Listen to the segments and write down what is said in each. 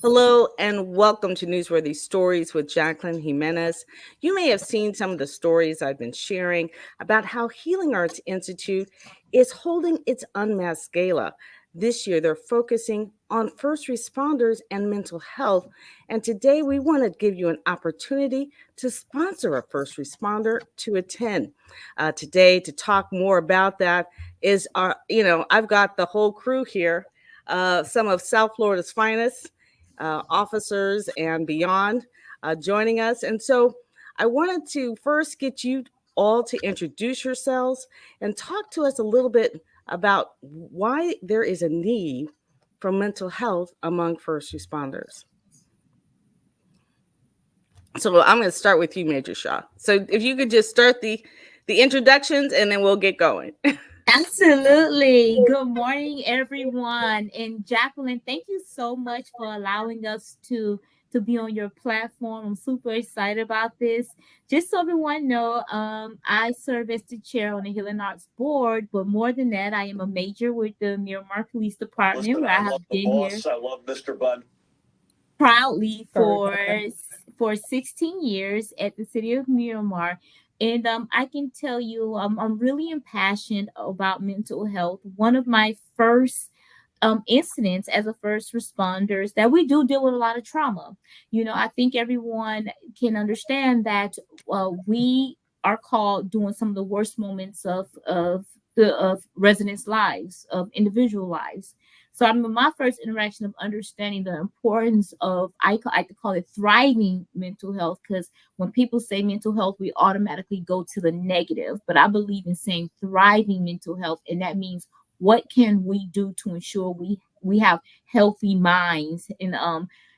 Hello and welcome to Newsworthy Stories with Jacqueline Jimenez. You may have seen some of the stories I've been sharing about how Healing Arts Institute is holding its Unmasked Gala. This year, they're focusing on first responders and mental health. And today, we want to give you an opportunity to sponsor a first responder to attend. Today, to talk more about that, is I've got the whole crew here, some of South Florida's finest officers and beyond joining us. And so I wanted to first get you all to introduce yourselves and talk to us a little bit about why there is a need for mental health among first responders. So I'm going to start with you, Major Shaw. So if you could just start the introductions and then we'll get going. Absolutely. Good morning, everyone. And Jacqueline, thank you so much for allowing us to be on your platform. I'm super excited about this. Just so everyone know, I serve as the chair on the Healing Arts Board, but more than that, I am a major with the Miramar Police Department, Listen, where I I have love the been here boss. I love Mr. Bud. proudly for 16 years at the city of Miramar. And I can tell you, I'm really impassioned about mental health. One of my first incidents as a first responder is that we do deal with a lot of trauma. I think everyone can understand that we are called during some of the worst moments of residents' lives, of individual lives. So I remember my first interaction of understanding the importance of, I like to call it thriving mental health, because when people say mental health, we automatically go to the negative. But I believe in saying thriving mental health, and that means what can we do to ensure we have healthy minds and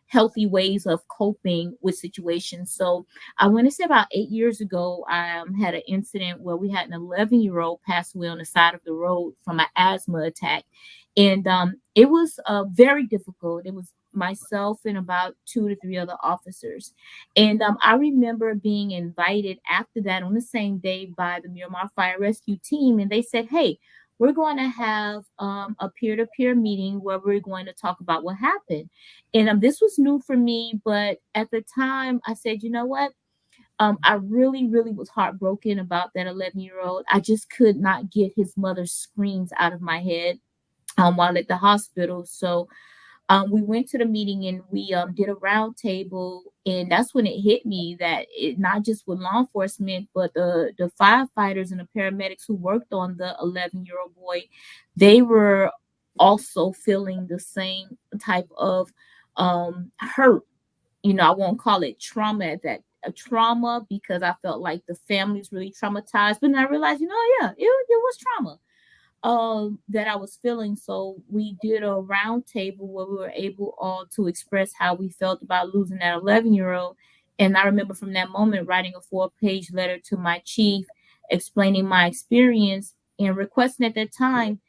healthy ways of coping with situations. So I want to say about 8 years ago, I had an incident where we had an 11-year-old pass away on the side of the road from an asthma attack. And it was very difficult. It was myself and about 2 to 3 other officers. And I remember being invited after that on the same day by the Miramar Fire Rescue Team. And they said, hey, we're going to have a peer-to-peer meeting where we're going to talk about what happened. And this was new for me, but at the time I said, you know what? I really, really was heartbroken about that 11-year-old. I just could not get his mother's screams out of my head while at the hospital. So we went to the meeting and we did a round table, and that's when it hit me that it not just with law enforcement, but the firefighters and the paramedics who worked on the 11-year-old boy, they were also feeling the same type of hurt. I won't call it trauma at that a trauma, because I felt like the family's really traumatized, but then I realized, yeah, it was trauma that I was feeling. So we did a round table where we were able all to express how we felt about losing that 11-year-old. And I remember from that moment writing a 4-page letter to my chief explaining my experience and requesting at that time,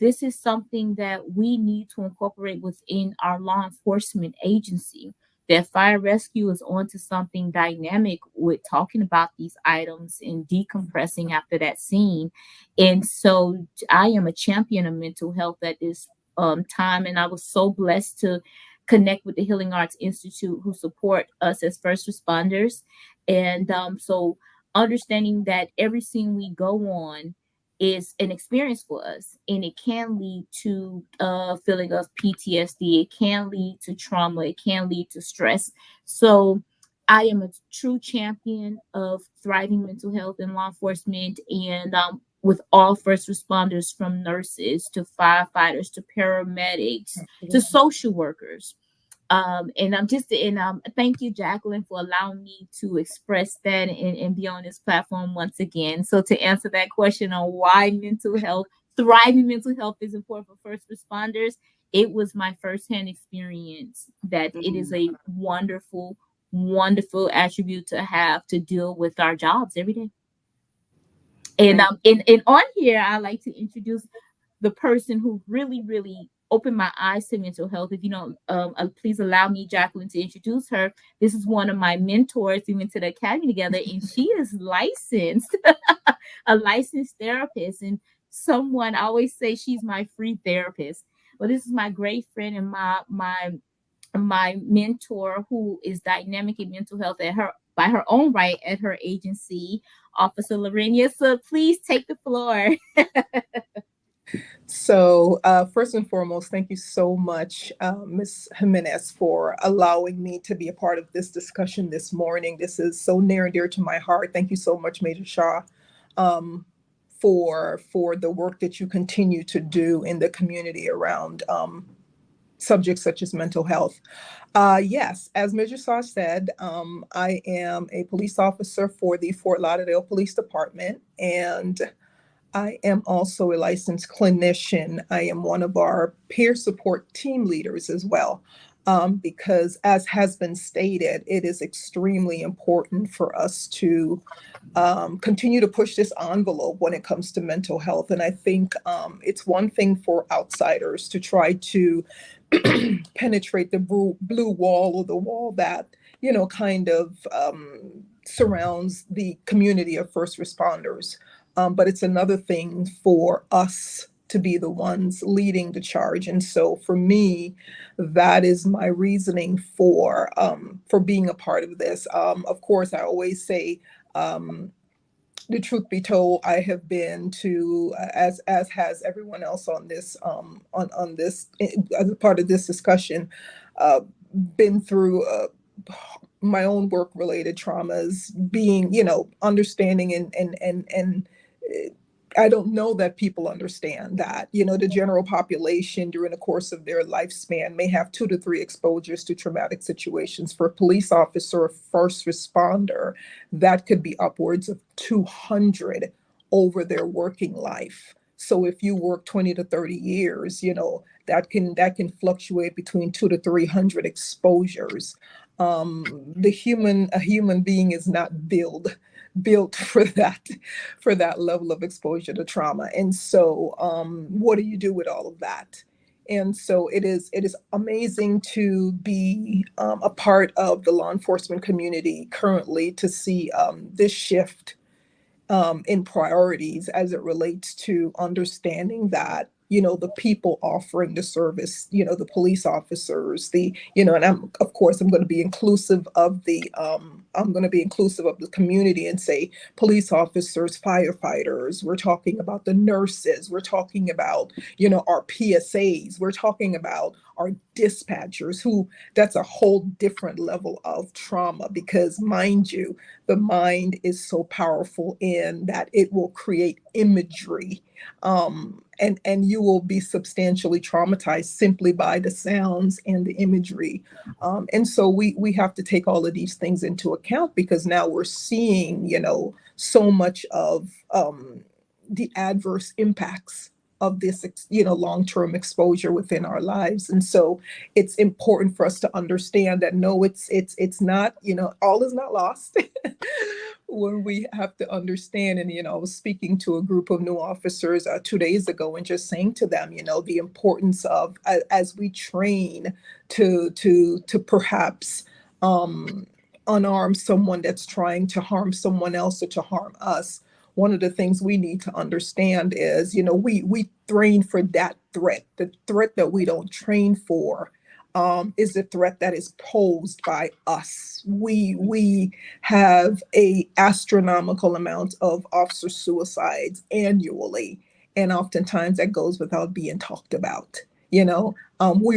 this is something that we need to incorporate within our law enforcement agency. That fire rescue is onto something dynamic with talking about these items and decompressing after that scene. And so I am a champion of mental health at this time. And I was so blessed to connect with the Healing Arts Institute, who support us as first responders. And so understanding that every scene we go on is an experience for us, and it can lead to feeling of PTSD, it can lead to trauma, it can lead to stress. So I am a true champion of thriving mental health in law enforcement, and with all first responders, from nurses to firefighters to paramedics to social workers. And I'm just and thank you, Jacqueline, for allowing me to express that and be on this platform once again. So to answer that question on why thriving mental health is important for first responders, it was my firsthand experience that it is a wonderful, wonderful attribute to have to deal with our jobs every day. And on here, I like to introduce the person who really, really opened my eyes to mental health. If you don't, please allow me, Jacqueline, to introduce her. This is one of my mentors. We went to the academy together, and she is licensed, a licensed therapist. And someone I always say she's my free therapist. Well, this is my great friend and my my mentor, who is dynamic in mental health at her by her own right at her agency, Officer Lorenia. So please take the floor. So, first and foremost, thank you so much, Ms. Jimenez, for allowing me to be a part of this discussion this morning. This is so near and dear to my heart. Thank you so much, Major Shaw, um, for the work that you continue to do in the community around subjects such as mental health. Yes, as Major Shaw said, I am a police officer for the Fort Lauderdale Police Department, and I am also a licensed clinician. I am one of our peer support team leaders as well, because, as has been stated, it is extremely important for us to continue to push this envelope when it comes to mental health. And I think it's one thing for outsiders to try to penetrate the blue wall, or the wall that, kind of surrounds the community of first responders. But it's another thing for us to be the ones leading the charge. And so for me, that is my reasoning for being a part of this. Of course, I always say, the truth be told, I have been to, as has everyone else on this, on this, as a part of this discussion, uh, been through my own work related traumas, being, understanding, and I don't know that people understand that, the general population during the course of their lifespan may have 2 to 3 exposures to traumatic situations. For a police officer or first responder, that could be upwards of 200 over their working life. So if you work 20 to 30 years, that can fluctuate between 2 to 300 exposures. A human being is not built for that level of exposure to trauma. And so, what do you do with all of that? And so it is amazing to be a part of the law enforcement community currently, to see this shift in priorities as it relates to understanding that, the people offering the service, the police officers, and of course I'm going to be inclusive of the community and say police officers, firefighters, we're talking about the nurses, we're talking about, our PSAs, we're talking about our dispatchers, who, that's a whole different level of trauma, because, mind you, the mind is so powerful in that it will create imagery, and you will be substantially traumatized simply by the sounds and the imagery. And so we have to take all of these things into account, because now we're seeing, so much of the adverse impacts of this, long-term exposure within our lives. And so it's important for us to understand that, no, it's not, all is not lost. When we have to understand, and, I was speaking to a group of new officers 2 days ago, and just saying to them, the importance of, as we train to perhaps unarm someone that's trying to harm someone else or to harm us. One of the things we need to understand is, we train for that threat. The threat that we don't train for is the threat that is posed by us. We have a astronomical amount of officer suicides annually, and oftentimes that goes without being talked about. We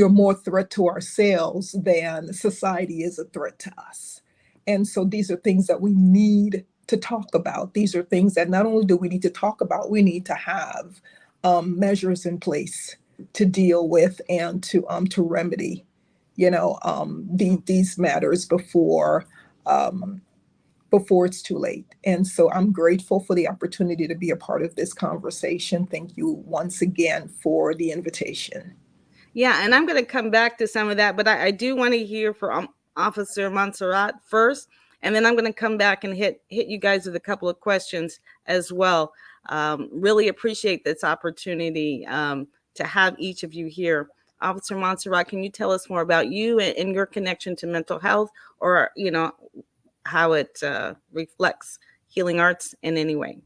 are more threat to ourselves than society is a threat to us. And so these are things that we need to talk about. These are things that not only do we need to talk about, we need to have measures in place to deal with, and to remedy, these matters before it's too late. And so I'm grateful for the opportunity to be a part of this conversation. Thank you once again for the invitation. Yeah, and I'm going to come back to some of that, but I do want to hear from Officer Montserrat first, and then I'm going to come back and hit you guys with a couple of questions as well. Really appreciate this opportunity to have each of you here. Officer Montserrat, can you tell us more about you and your connection to mental health, or how it reflects healing arts in any way?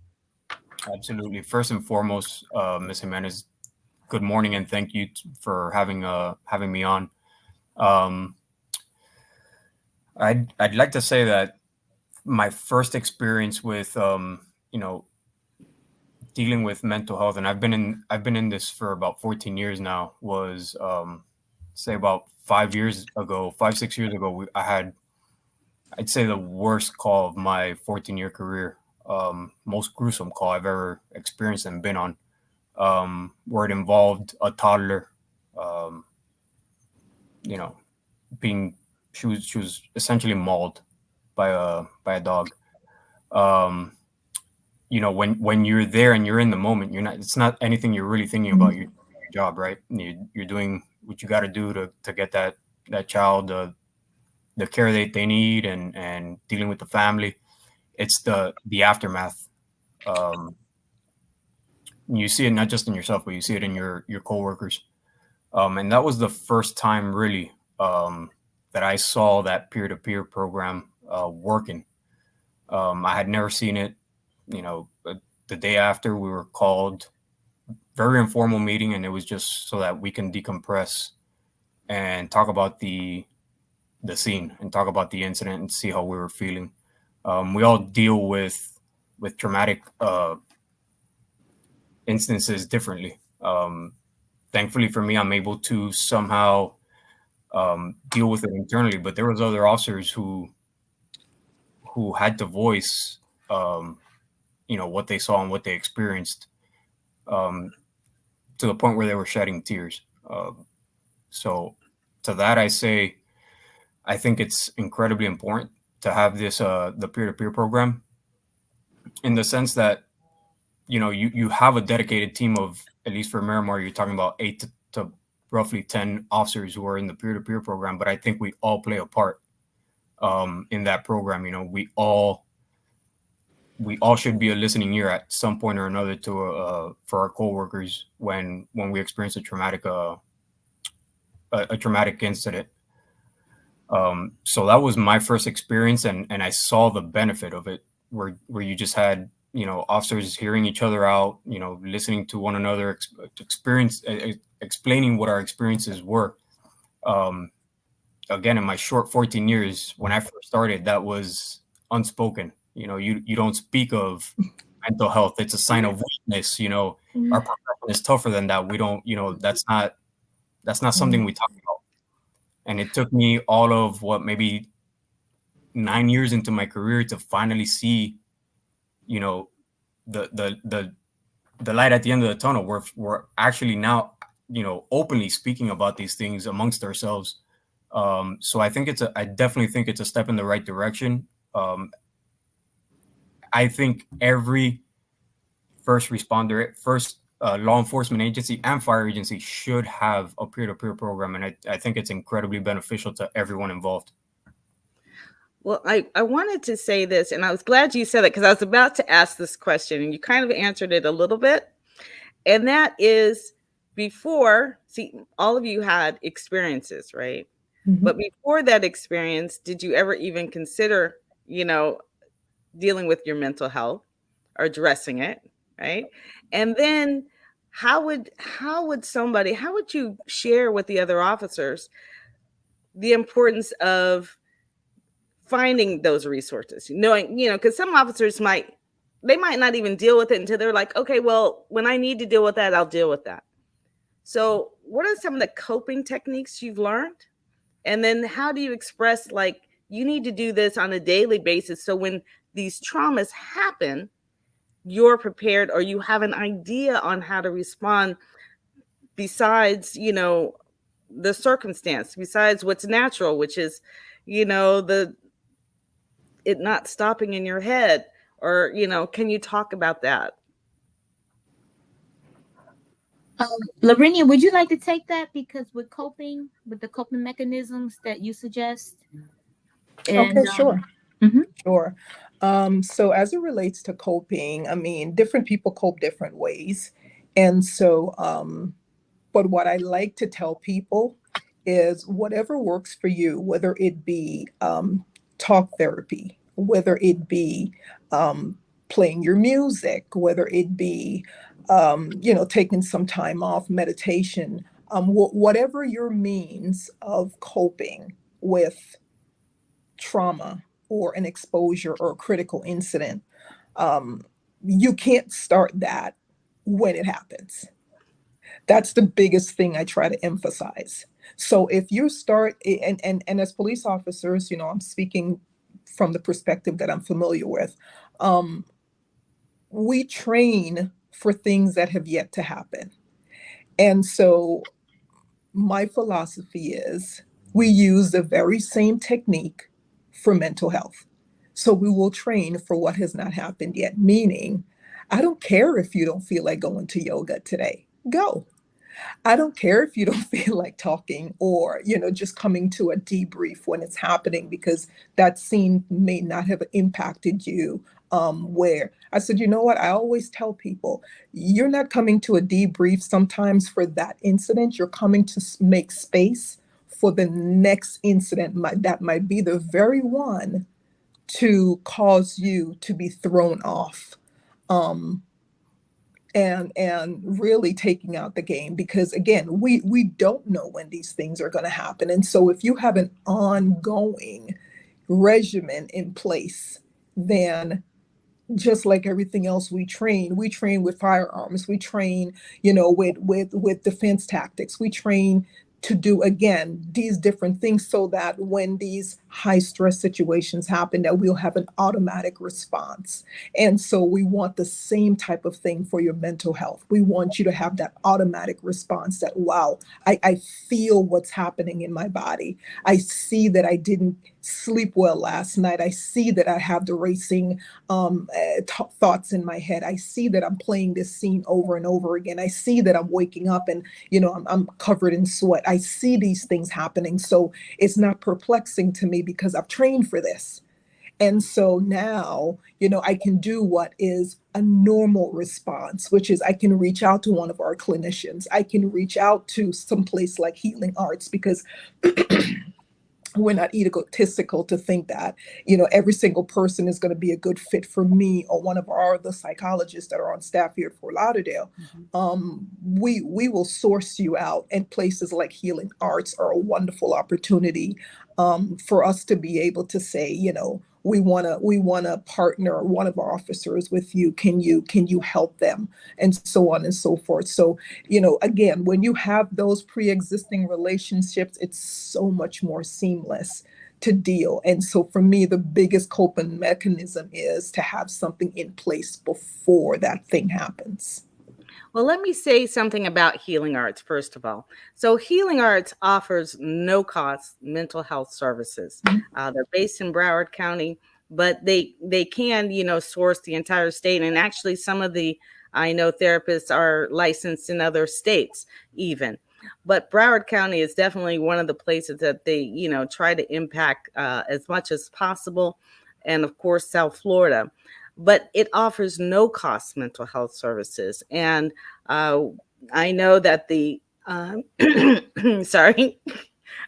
Absolutely. First and foremost, Ms. Jimenez, good morning, and thank you for having me on. I'd like to say that my first experience with dealing with mental health, and I've been in this for about 14 years now, was say about 5 years ago, 5 6 years ago. I'd say the worst call of my 14-year career, most gruesome call I've ever experienced and been on, where it involved a toddler, um, you know, being she was essentially mauled by a dog. Um, when you're there and you're in the moment, it's not anything you're really thinking about. You're doing your job, right? You're doing what you got to do to get that child the care they need, and dealing with the family. It's the aftermath. Um, you see it not just in yourself, but you see it in your coworkers. And that was the first time really, that I saw that peer-to-peer program working. I had never seen it. The day after, we were called, very informal meeting, and it was just so that we can decompress and talk about the scene and talk about the incident and see how we were feeling. We all deal with traumatic instances differently. Thankfully for me, I'm able to somehow deal with it internally. But there was other officers who had to voice, what they saw and what they experienced, um, to the point where they were shedding tears. So to that, I say, I think it's incredibly important to have this the peer-to-peer program, in the sense that you have a dedicated team of, at least for Miramar, you're talking about 8 to roughly 10 officers who are in the peer-to-peer program. But I think we all play a part in that program. We all should be a listening ear at some point or another to for our coworkers when we experience a traumatic incident. So that was my first experience, and I saw the benefit of it, where you just had officers hearing each other out, listening to one another, explaining what our experiences were. Um, Again, in my short 14 years, when I first started, that was unspoken. You don't speak of mental health. It's a sign of weakness. Our profession is tougher than that. We don't. That's not something we talk about. And it took me all of maybe 9 years into my career to finally see, you know, the the the the light at the end of the tunnel. We're actually now, openly speaking about these things amongst ourselves. So I definitely think it's a step in the right direction. I think every first law enforcement agency and fire agency should have a peer-to-peer program, and I think it's incredibly beneficial to everyone involved. Well, I wanted to say this, and I was glad you said it because I was about to ask this question, and you kind of answered it a little bit. And that is, before, see, all of you had experiences, right? But before that experience, did you ever even consider, dealing with your mental health or addressing it, right? And then how would you share with the other officers the importance of finding those resources, knowing, because some officers might not even deal with it until they're like, okay, well, when I need to deal with that, I'll deal with that. So what are some of the coping techniques you've learned? And then how do you express, like, you need to do this on a daily basis, so when these traumas happen, you're prepared, or you have an idea on how to respond, besides, the circumstance, besides what's natural, which is, the it not stopping in your head, or can you talk about that? Larinia, would you like to take that? Because with the coping mechanisms that you suggest, and Okay, sure. mhm. Sure. So as it relates to coping, I mean, different people cope different ways. And so, but what I like to tell people is whatever works for you, whether it be talk therapy, whether it be playing your music, whether it be, taking some time off, meditation, whatever your means of coping with trauma or an exposure or a critical incident, um, you can't start that when it happens. That's the biggest thing I try to emphasize. So if you start, and as police officers, I'm speaking from the perspective that I'm familiar with. Um, we train for things that have yet to happen. And so my philosophy is we use the very same technique for mental health. So we will train for what has not happened yet, meaning I don't care if you don't feel like going to yoga today. Go. I don't care if you don't feel like talking or, just coming to a debrief when it's happening because that scene may not have impacted you. Where I said, you know what? I always tell people, you're not coming to a debrief sometimes for that incident. You're coming to make space for the next incident that might be the very one to cause you to be thrown off. Um, and really taking out the game because again we don't know when these things are going to happen, and so if you have an ongoing regimen in place, then just like everything else we train with firearms, we train with defense tactics, we train to do again these different things so that when these high stress situations happen that we'll have an automatic response. And so we want the same type of thing for your mental health. We want you to have that automatic response that wow, I feel what's happening in my body. I see that I didn't sleep well last night. I see that I have the racing thoughts in my head. I see that I'm playing this scene over and over again. I see that I'm waking up and I'm covered in sweat. I see these things happening. So it's not perplexing to me because I've trained for this. And so now, I can do what is a normal response, which is I can reach out to one of our clinicians. I can reach out to some place like Healing Arts because we're not egotistical to think that every single person is going to be a good fit for me or one of our other psychologists that are on staff here at Fort Lauderdale. We will source you out, and places like Healing Arts are a wonderful opportunity for us to be able to say, we want to partner one of our officers with you. Can you help them, and so on and so forth. So again, when you have those pre-existing relationships, it's so much more seamless to deal. And so for me, the biggest coping mechanism is to have something in place before that thing happens. Well, let me say something about Healing Arts, first of all. So, Healing Arts offers no cost mental health services. They're based in Broward County, but they can, source the entire state. And actually, some of the I know therapists are licensed in other states, even. But Broward County is definitely one of the places that they, try to impact as much as possible. And of course, South Florida. But it offers no cost mental health services. And uh, I know that sorry,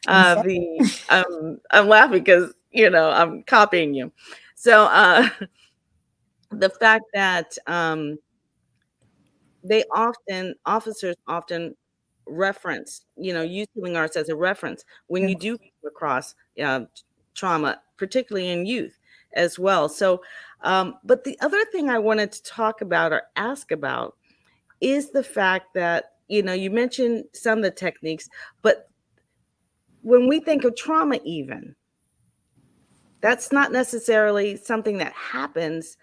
I'm sorry. I'm laughing because, I'm copying you. So the fact that officers often reference, use Healing Arts as a reference when Yeah. you do come across trauma, particularly in youth as well. So, but the other thing I wanted to talk about or ask about is the fact that, you mentioned some of the techniques, but when we think of trauma, even, that's not necessarily something that happens,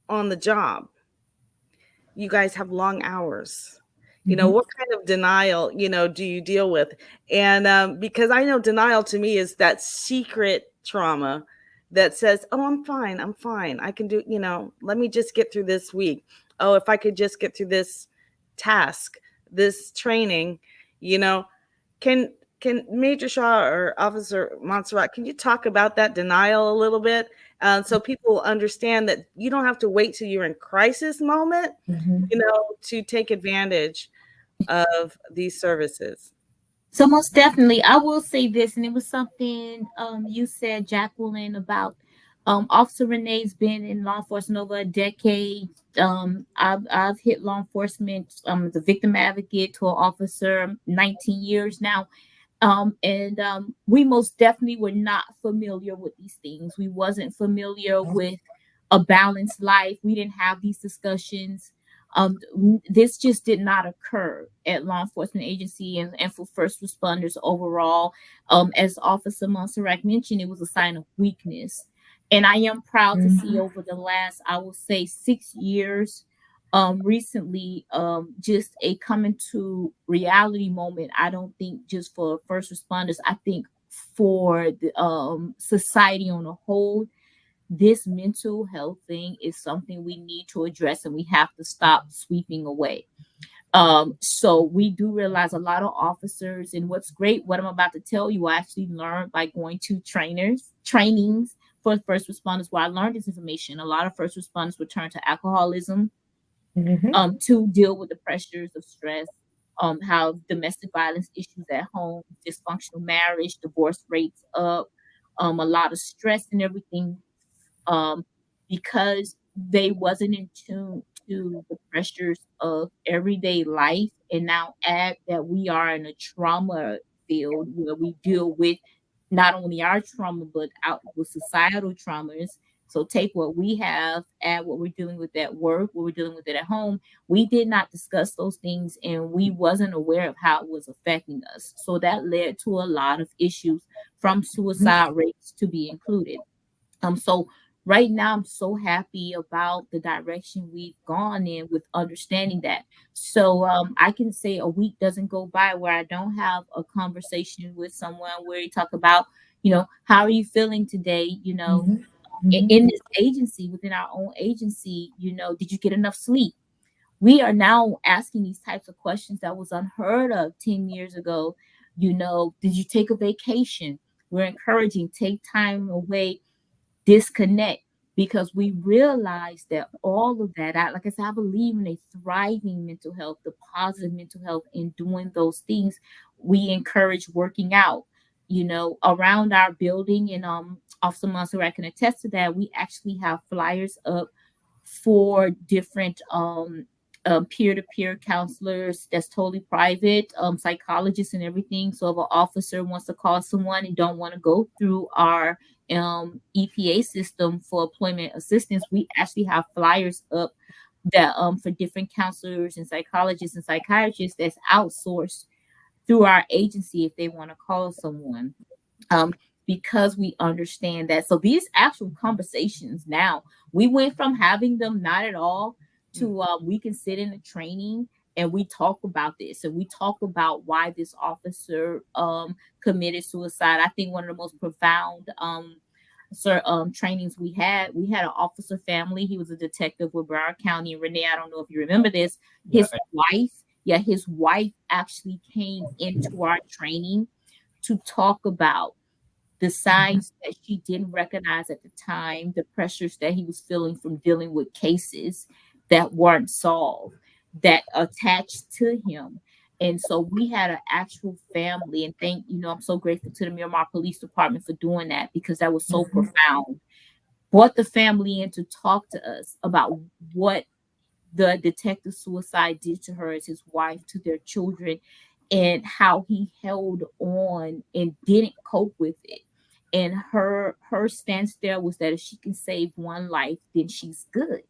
on the job. You guys have long hours. Mhm. What kind of denial, do you deal with? And because I know denial to me is that secret trauma that says, oh, I'm fine. I'm fine. I can do, let me just get through this week. Oh, if I could just get through this task, this training, you know, can Major Shaw or Officer Montserrat, can you talk about that denial a little bit? So people understand that you don't have to wait till you're in crisis moment, Mhm. to take advantage of these services. So most definitely, I will say this, and it was something you said, Jacqueline, about Officer Renee's been in law enforcement over a decade. I've hit law enforcement as a victim advocate to an officer 19 years now, We most definitely were not familiar with these things. We wasn't familiar with a balanced life. We didn't have these discussions. This just did not occur at law enforcement agency and for first responders overall. As Officer Montserrat mentioned, it was a sign of weakness. And I am proud to see over the last, I will say, 6 years, recently, just a coming to reality moment. I don't think just for first responders, I think for the society on a whole, this mental health thing is something we need to address and we have to stop sweeping away. So we do realize a lot of officers, and what's great, what I'm about to tell you, I actually learned by going to trainings for first responders where I learned this information. A lot of first responders return to alcoholism, Mhm. to deal with the pressures of stress, how domestic violence issues at home, dysfunctional marriage, divorce rates up, a lot of stress and everything, um, because they wasn't in tune to the pressures of everyday life. And now add that we are in a trauma field where we deal with not only our trauma but out with societal traumas. So take what we have, add what we're dealing with at work, what we're dealing with it at home. We did not discuss those things and we wasn't aware of how it was affecting us. So that led to a lot of issues, from suicide rates to be included. So right now I'm so happy about the direction we've gone in with understanding that. So I can say a week doesn't go by where I don't have a conversation with someone where you talk about, how are you feeling today? Mhm. In Mhm. this agency, within our own agency, did you get enough sleep? We are now asking these types of questions that was unheard of 10 years ago. Did you take a vacation? We're encouraging take time away, disconnect, because we realize that all of that, like I said, I believe in a thriving mental health, the positive mental health. In doing those things, we encourage working out, around our building. And Officer Monserrat can attest to that. We actually have flyers up for different peer-to-peer counselors that's totally private, psychologists and everything. So if an officer wants to call someone and don't want to go through our EPA system for employment assistance, we actually have flyers up that for different counselors and psychologists and psychiatrists that's outsourced through our agency if they want to call someone, um, because we understand that. So these actual conversations now, we went from having them not at all to we can sit in a training and we talk about this and we talk about why this officer committed suicide. I think one of the most profound trainings we had an officer family. He was a detective with Broward County. And Renee, I don't know if you remember this. Yeah, His wife actually came into our training to talk about the signs that she didn't recognize at the time, the pressures that he was feeling from dealing with cases that weren't solved, that attached to him. And so we had an actual family, and I'm so grateful to the Miramar Police Department for doing that, because that was so Mhm. profound. Brought the family in to talk to us about what the detective suicide did to her as his wife, to their children, and how he held on and didn't cope with it. And her stance there was that if she can save one life, then she's good.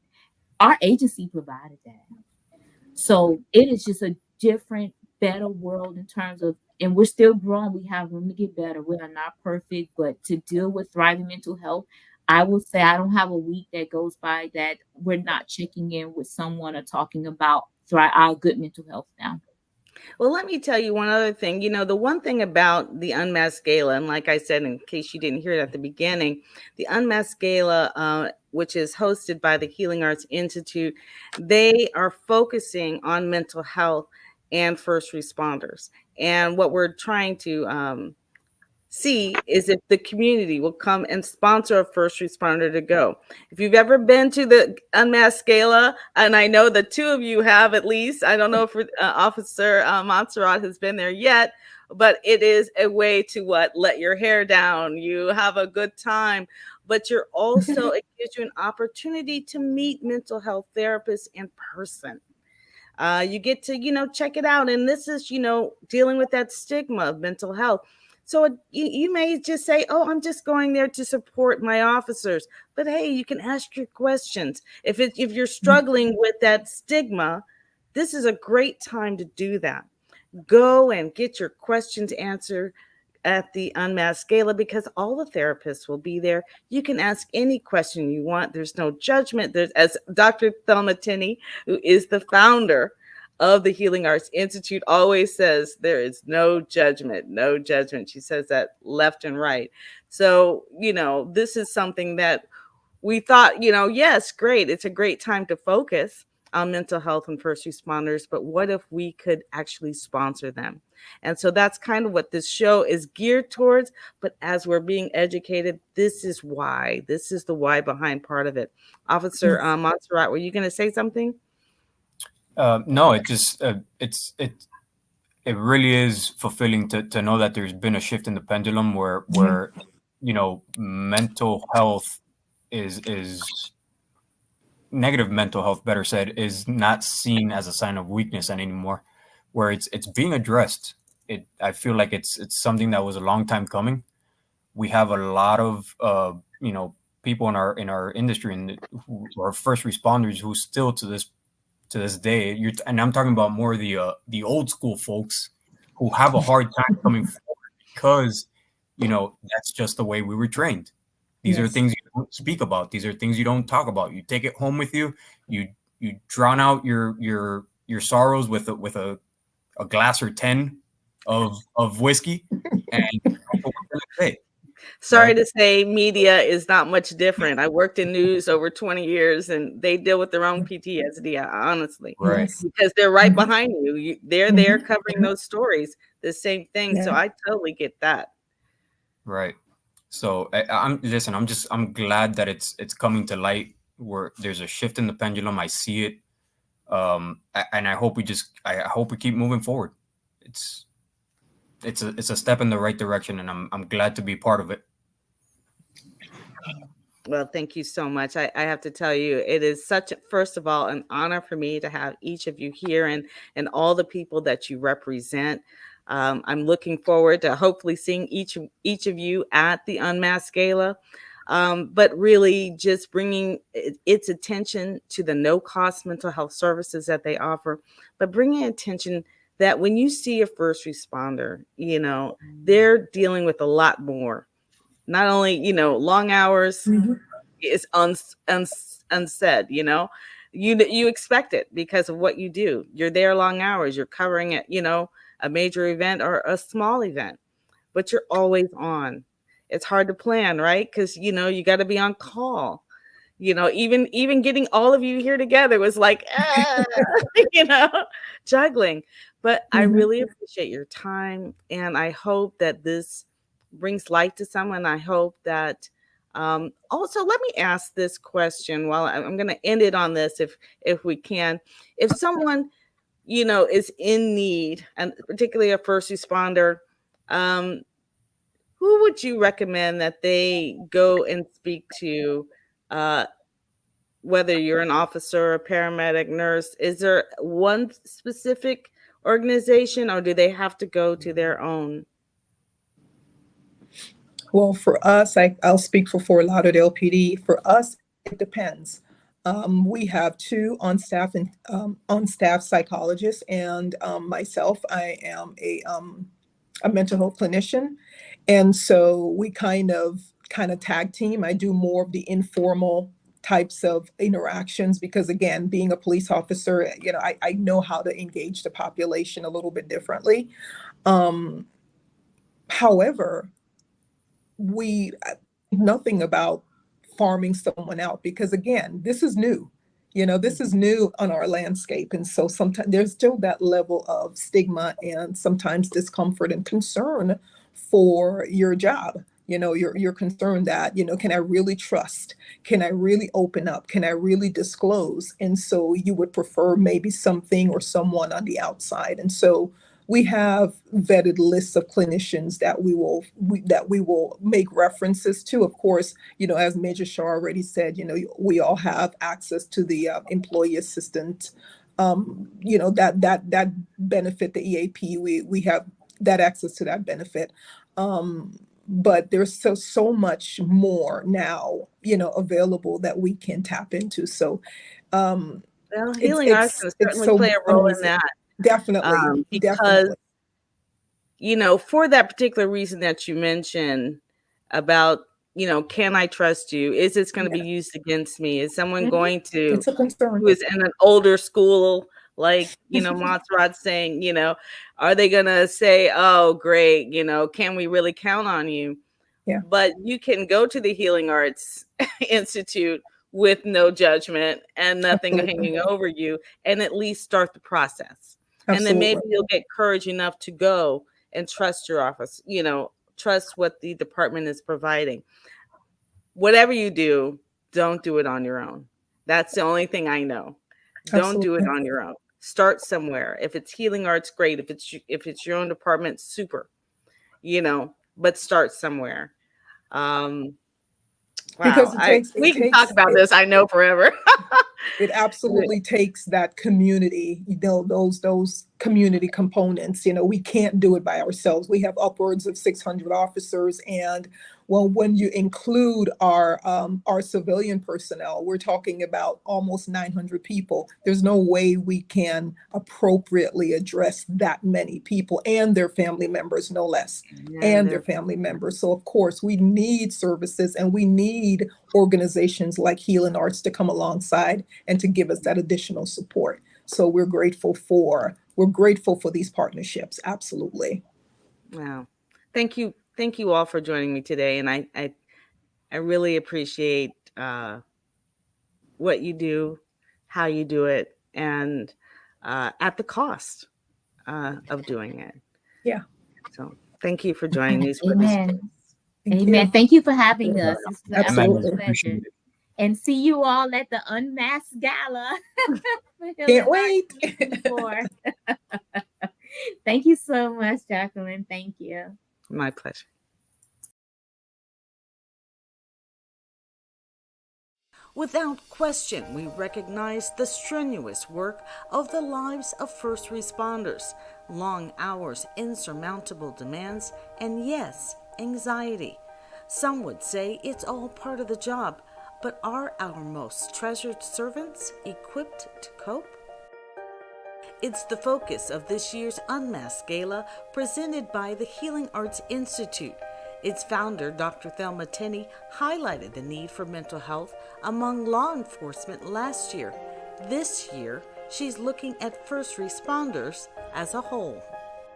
Our agency provided that. So it is just a different, better world in terms of, and we're still growing. We have room to get better. We are not perfect, but to deal with thriving mental health, I would say I don't have a week that goes by that we're not checking in with someone or talking about our good mental health now. Well, let me tell you one other thing. The one thing about the Unmasked Gala, and like I said, in case you didn't hear it at the beginning, the Unmasked Gala, which is hosted by the Healing Arts Institute, they are focusing on mental health and first responders. And what we're trying to see is if the community will come and sponsor a first responder to go. If you've ever been to the Unmasked Gala, and I know the two of you have at least, I don't know if Officer Montserrat has been there yet, but it is a way to what? Let your hair down. You have a good time, but you're also, it gives you an opportunity to meet mental health therapists in person. You get to, check it out. And this is, dealing with that stigma of mental health. So you may just say, oh, I'm just going there to support my officers. But hey, you can ask your questions. If you're struggling with that stigma, this is a great time to do that. Go and get your questions answered at the Unmasked Gala, because all the therapists will be there. You can ask any question you want. There's no judgment. There's, as Dr. Thelma Tinney, who is the founder of the Healing Arts Institute, always says, there is no judgment, no judgment. She says that left and right. So, this is something that we thought, yes, great. It's a great time to focus on mental health and first responders, but what if we could actually sponsor them? And so that's kind of what this show is geared towards. But as we're being educated, this is the why behind part of it. Officer Montserrat, were you going to say something? No, it really is fulfilling to know that there's been a shift in the pendulum where mental health is negative mental health, better said, is not seen as a sign of weakness anymore, where it's being addressed. I feel like it's something that was a long time coming. We have a lot of people in our industry and who are first responders who still to this day, and I'm talking about more the old school folks who have a hard time coming forward because that's just the way we were trained. These are things you don't speak about. These are things you don't talk about. You take it home with you. You drown out your sorrows with a glass or 10 of whiskey, and Sorry to say, media is not much different. I worked in news over 20 years, and they deal with their own PTSD, honestly, right? Because they're right behind you. They're there covering those stories, the same thing. So I totally get that. Right. So I'm glad that it's coming to light, where there's a shift in the pendulum. I see it, and I hope we keep moving forward. It's a step in the right direction, and I'm glad to be part of it. Well, thank you so much. I have to tell you, it is first of all, an honor for me to have each of you here and all the people that you represent. I'm looking forward to hopefully seeing each of you at the Unmasked Gala, but really just bringing its attention to the no-cost mental health services that they offer, but bringing attention that when you see a first responder, they're dealing with a lot more. Not only, long hours is unsaid, you expect it because of what you do. You're there long hours, you're covering it, a major event or a small event, but you're always on. It's hard to plan, right? Because, you got to be on call. Even getting all of you here together was like, juggling. But I really appreciate your time. And I hope that this brings light to someone. I hope that also, let me ask this question while I'm going to end it on this, if we can. If someone, is in need, and particularly a first responder, who would you recommend that they go and speak to? Whether you're an officer, a paramedic, nurse, is there one specific organization, or do they have to go to their own? Well, for us, I'll speak for Fort Lauderdale PD. For us, it depends. We have two on-staff psychologists, and myself, I am a mental health clinician, and so we kind of tag team. I do more of the informal types of interactions because, again, being a police officer, I know how to engage the population a little bit differently. However, we nothing about farming someone out because, again, this is new. This is new on our landscape, and so sometimes there's still that level of stigma and sometimes discomfort and concern for your job. You're concerned that, can I really trust? Can I really open up? Can I really disclose? And so you would prefer maybe something or someone on the outside. And so we have vetted lists of clinicians that we will make references to. Of course, as Major Shaw already said, we all have access to the employee assistant that benefit, the EAP, we have that access to that benefit. But there's so much more now, available that we can tap into. So Well, it's healing arts it's can it's certainly play so a role in amazing. that, Definitely, because definitely. for that particular reason that you mentioned about, can I trust you? Is this going to be Yeah, used against me? Is someone Mhm. going to, it's a concern. who is in an older school, like, Montserrat saying, are they going to say, oh, great, can we really count on you? Yeah, But you can go to the Healing Arts Institute with no judgment and nothing absolutely, hanging over you, and at least start the process. And then maybe absolutely, you'll get courage enough to go and trust your office, trust what the department is providing. Whatever you do, don't do it on your own. That's the only thing I know. Don't do it absolutely. on your own. Start somewhere. If it's healing arts, great. If it's your own department, super. But start somewhere. Um, wow, Because we can talk about this, I know, forever. it absolutely takes that community, those community components. We can't do it by ourselves. We have upwards of 600 officers, and well, when you include our civilian personnel, we're talking about almost 900 people. There's no way we can appropriately address that many people and their family members, no less, Yeah, and their family members. So of course we need services, and we need organizations like Healing Arts to come alongside and to give us that additional support. So we're grateful for these partnerships. Absolutely. wow. Thank you all for joining me today, and I really appreciate what you do, how you do it, and at the cost of doing it. Yeah. So thank you for joining Newsworthy Amen. Stories. Thank Amen. you. Thank you for having us. It's an Amen. absolute Absolutely. pleasure. Appreciate it. And see you all at the Unmasked Gala. for Healing Can't wait. Arts 2024. Thank you so much, Jacqueline. Thank you. My pleasure. Without question, we recognize the strenuous work of the lives of first responders, long hours, insurmountable demands, and yes, anxiety. Some would say it's all part of the job, but are our most treasured servants equipped to cope? It's the focus of this year's Unmasked Gala, presented by the Healing Arts Institute. Its founder, Dr. Thelma Tenney, highlighted the need for mental health among law enforcement last year. This year, she's looking at first responders as a whole.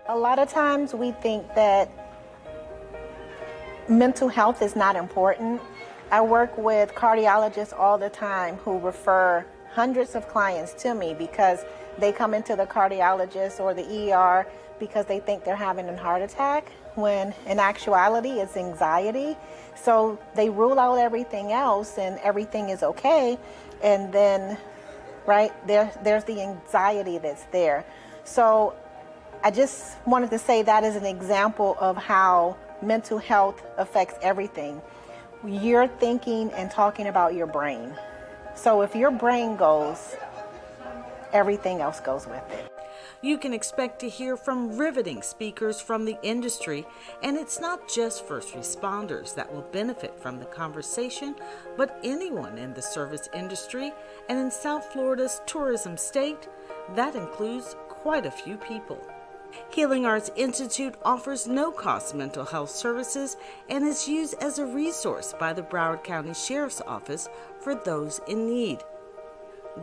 A lot of times we think that mental health is not important. I work with cardiologists all the time who refer hundreds of clients to me because they come into the cardiologist or the ER because they think they're having a heart attack, when in actuality it's anxiety. So they rule out everything else and everything is okay, and then right there's the anxiety that's there. So I just wanted to say that is an example of how mental health affects everything. You're thinking and talking about your brain. So if your brain goes, everything else goes with it. You can expect to hear from riveting speakers from the industry, and it's not just first responders that will benefit from the conversation, but anyone in the service industry, and in South Florida's tourism state, that includes quite a few people. Healing Arts Institute offers no-cost mental health services and is used as a resource by the Broward County Sheriff's Office for those in need.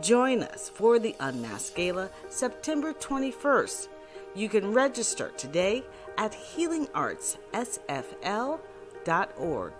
Join us for the Unmasked Gala, September 21st. You can register today at healingartssfl.org.